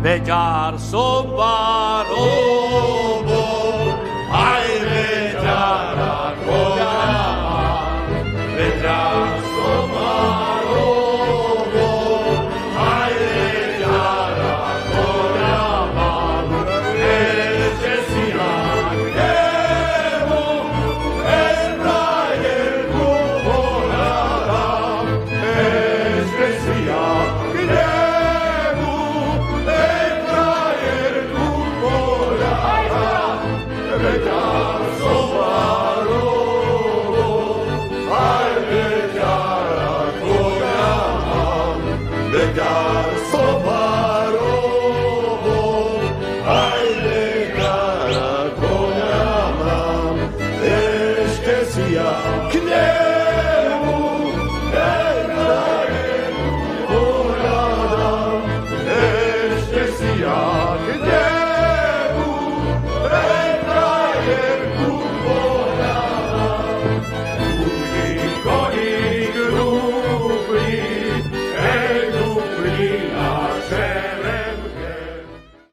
vejar som barobo, ai vejar a Koyama, vejar som barobo, ai vejar a Koyama, Echesiya Kevo, Ezrael Kubolara, Echesiya Kevo, Ezrael Kubolara, vejar som barobo, ai vejar a Koyama, vejar